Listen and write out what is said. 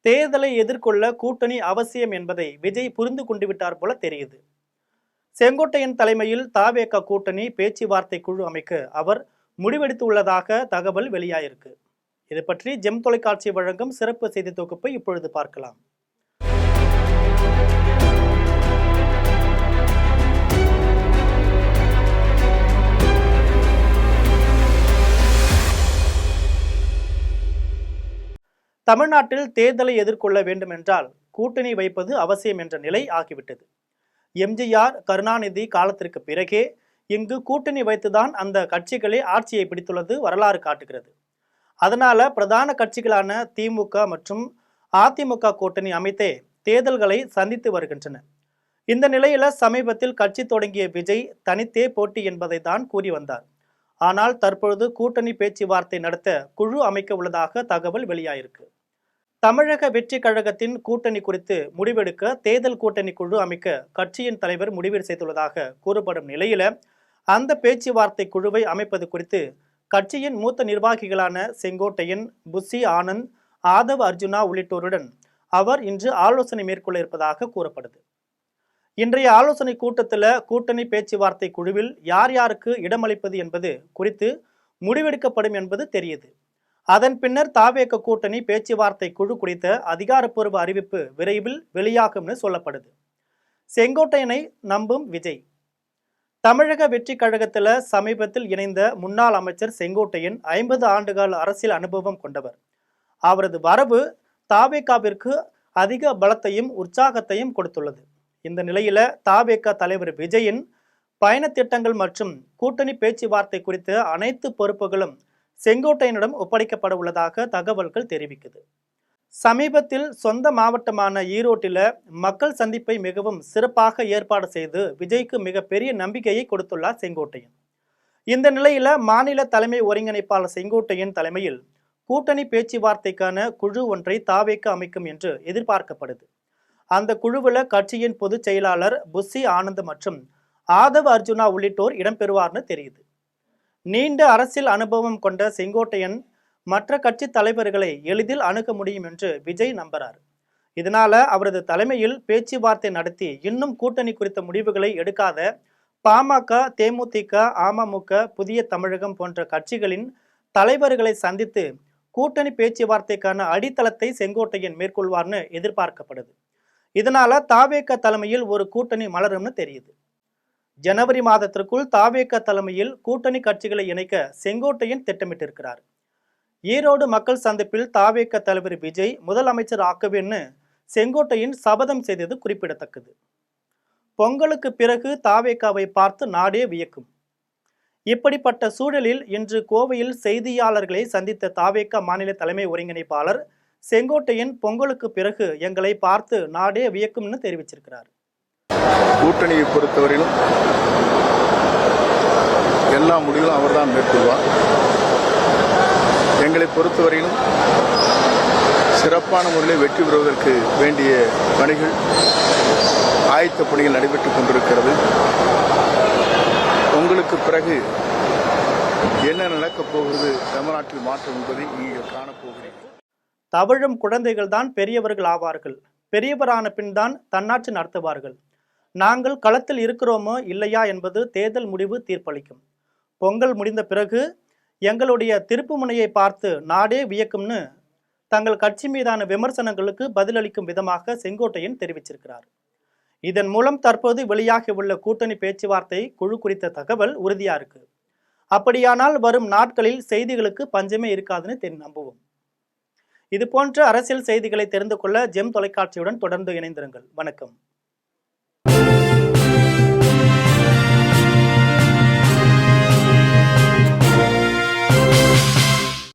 தேர்தலை எதிர்கொள்ள கூட்டணி அவசியம் என்பதை விஜய் புரிந்து கொண்டு விட்டார் போல தெரியுது. செங்கோட்டையன் தலைமையில் தாவேக கூட்டணி பேச்சுவார்த்தை குழு அமைக்க அவர் முடிவெடுத்துள்ளதாக தகவல் வெளியாயிருக்கு. இது பற்றி ஜெம் தொலைக்காட்சி வழங்கும் சிறப்பு செய்தி தொகுப்பை இப்பொழுது பார்க்கலாம். தமிழ்நாட்டில் தேர்தலை எதிர்கொள்ள வேண்டும் என்றால் கூட்டணி வைப்பது அவசியம் என்ற நிலை ஆகிவிட்டது. எம்ஜிஆர், கருணாநிதி காலத்திற்கு பிறகே இங்கு கூட்டணி வைத்துதான் அந்த கட்சிகளே ஆட்சியை பிடித்துள்ளது வரலாறு காட்டுகிறது. அதனால பிரதான கட்சிகளான திமுக மற்றும் அதிமுக கூட்டணி அமைத்தே தேர்தல்களை சந்தித்து வருகின்றன. இந்த நிலையில சமீபத்தில் கட்சி தொடங்கிய விஜய் தனித்தே போட்டி என்பதை தான் கூறி வந்தார். ஆனால் தற்பொழுது கூட்டணி பேச்சுவார்த்தை நடத்த குழு அமைக்க உள்ளதாக தகவல் வெளியாயிருக்கு. தமிழக வெற்றி கழகத்தின் கூட்டணி குறித்து முடிவெடுக்க தேர்தல் கூட்டணி குழு அமைக்க கட்சியின் தலைவர் முடிவு செய்துள்ளதாக கூறப்படும் நிலையில அந்த பேச்சுவார்த்தை குழுவை அமைப்பது குறித்து கட்சியின் மூத்த நிர்வாகிகளான செங்கோட்டையன், புஸ்ஸி ஆனந்த், ஆதவ் அர்ஜுனா உள்ளிட்டோருடன் அவர் இன்று ஆலோசனை மேற்கொள்ள இருப்பதாக கூறப்படுது. இன்றைய ஆலோசனை கூட்டத்தில் கூட்டணி பேச்சுவார்த்தை குழுவில் யார் யாருக்கு இடமளிப்பது என்பது குறித்து முடிவெடுக்கப்படும் என்பது தெரியுது. அதன் பின்னர் தாவேக கூட்டணி பேச்சுவார்த்தை குழு குறித்த அதிகாரப்பூர்வ அறிவிப்பு விரைவில் வெளியாகும்னு சொல்லப்படுது. செங்கோட்டையனை நம்பும் விஜய். தமிழக வெற்றி கழகத்தில் சமீபத்தில் இணைந்த முன்னாள் அமைச்சர் செங்கோட்டையன் 50 ஆண்டுகால அரசியல் அனுபவம் கொண்டவர். அவரது வரவு தாவேகாவிற்கு அதிக பலத்தையும் உற்சாகத்தையும் கொடுத்துள்ளது. இந்த நிலையில தாவேக தலைவர் விஜயின் பயண திட்டங்கள் மற்றும் கூட்டணி பேச்சுவார்த்தை குறித்த அனைத்து பொறுப்புகளும் செங்கோட்டையனிடம் ஒப்படைக்கப்பட உள்ளதாக தகவல்கள் தெரிவிக்குது. சமீபத்தில் சொந்த மாவட்டமான ஈரோட்டில் மக்கள் சந்திப்பை மிகவும் சிறப்பாக ஏற்பாடு செய்து விஜய்க்கு மிகப்பெரிய நம்பிக்கையை கொடுத்துள்ளார் செங்கோட்டையன். இந்த நிலையில மாநில தலைமை ஒருங்கிணைப்பாளர் செங்கோட்டையன் தலைமையில் கூட்டணி பேச்சுவார்த்தைக்கான குழு ஒன்றை தாவேக அமைக்கும் என்று எதிர்பார்க்கப்படுது. அந்த குழுவில் கட்சியின் பொதுச் செயலாளர் புஸ்ஸி ஆனந்த் மற்றும் ஆதவ் அர்ஜுனா உள்ளிட்டோர் இடம்பெறுவார்னு தெரியுது. நீண்ட அரசியல் அனுபவம் கொண்ட செங்கோட்டையன் மற்ற கட்சி தலைவர்களை எளிதில் அணுக முடியும் என்று விஜய் நம்புகிறார். இதனால அவரது தலைமையில் பேச்சுவார்த்தை நடத்தி இன்னும் கூட்டணி குறித்த முடிவுகளை எடுக்காத பாமக, தேமுதிக, அமமுக, புதிய தமிழகம் போன்ற கட்சிகளின் தலைவர்களை சந்தித்து கூட்டணி பேச்சுவார்த்தைக்கான அடித்தளத்தை செங்கோட்டையன் மேற்கொள்வார்னு எதிர்பார்க்கப்படுது. இதனால தாவேக தலைமையில் ஒரு கூட்டணி மலரும்னு தெரியுது. ஜனவரி மாதத்திற்குள் தாவேக தலைமையில் கூட்டணி கட்சிகளை இணைக்க செங்கோட்டையன் திட்டமிட்டிருக்கிறார். ஈரோடு மக்கள் சந்திப்பில் தாவேக தலைவர் விஜய் முதலமைச்சர் ஆக்குவேன்னு செங்கோட்டையன் சபதம் செய்தது குறிப்பிடத்தக்கது. பொங்கலுக்கு பிறகு தாவேகாவை பார்த்து நாடே வியக்கும். இப்படிப்பட்ட சூழலில் இன்று கோவையில் செய்தியாளர்களை சந்தித்த தாவேக மாநில தலைமை ஒருங்கிணைப்பாளர் செங்கோட்டையன் பொங்கலுக்கு பிறகு எங்களை பார்த்து நாடே வியக்கும்னு தெரிவிச்சிருக்கிறார். கூட்டணியை பொறுத்தவரையிலும் எல்லா முடிவும் அவர்தான் மேற்கொள்வார். எங்களை பொறுத்தவரையிலும் சிறப்பான முறையில் வெற்றி பெறுவதற்கு வேண்டிய பணிகள், ஆயத்த பணிகள் நடைபெற்றுக் கொண்டிருக்கிறது. உங்களுக்கு பிறகு என்ன நடக்கப் போகிறது தமிழ்நாட்டில் மாற்றம் என்பதை நீங்கள் காணப்போகிறீர்கள். தவழும் குழந்தைகள் தான் பெரியவர்கள் ஆவார்கள். பெரியவரான பின் தான் தன்னாட்சி நடத்துவார்கள். நாங்கள் களத்தில் இருக்கிறோமோ இல்லையா என்பது தேர்தல் முடிவு தீர்ப்பளிக்கும். பொங்கல் முடிந்த பிறகு எங்களுடைய திருப்பு முனையை பார்த்து நாடே வியக்கும்னு தங்கள் கட்சி மீதான விமர்சனங்களுக்கு பதிலளிக்கும் விதமாக செங்கோட்டையன் தெரிவிச்சிருக்கிறார். இதன் மூலம் தற்போது வெளியாகியுள்ள கூட்டணி பேச்சுவார்த்தை குழு குறித்த தகவல் உறுதியா இருக்கு. அப்படியானால் வரும் நாட்களில் செய்திகளுக்கு பஞ்சமே இருக்காதுன்னு நம்புவோம். இது போன்ற அரசியல் செய்திகளை தெரிந்து கொள்ள ஜெம் தொலைக்காட்சியுடன் தொடர்ந்து இணைந்திருங்கள். வணக்கம்.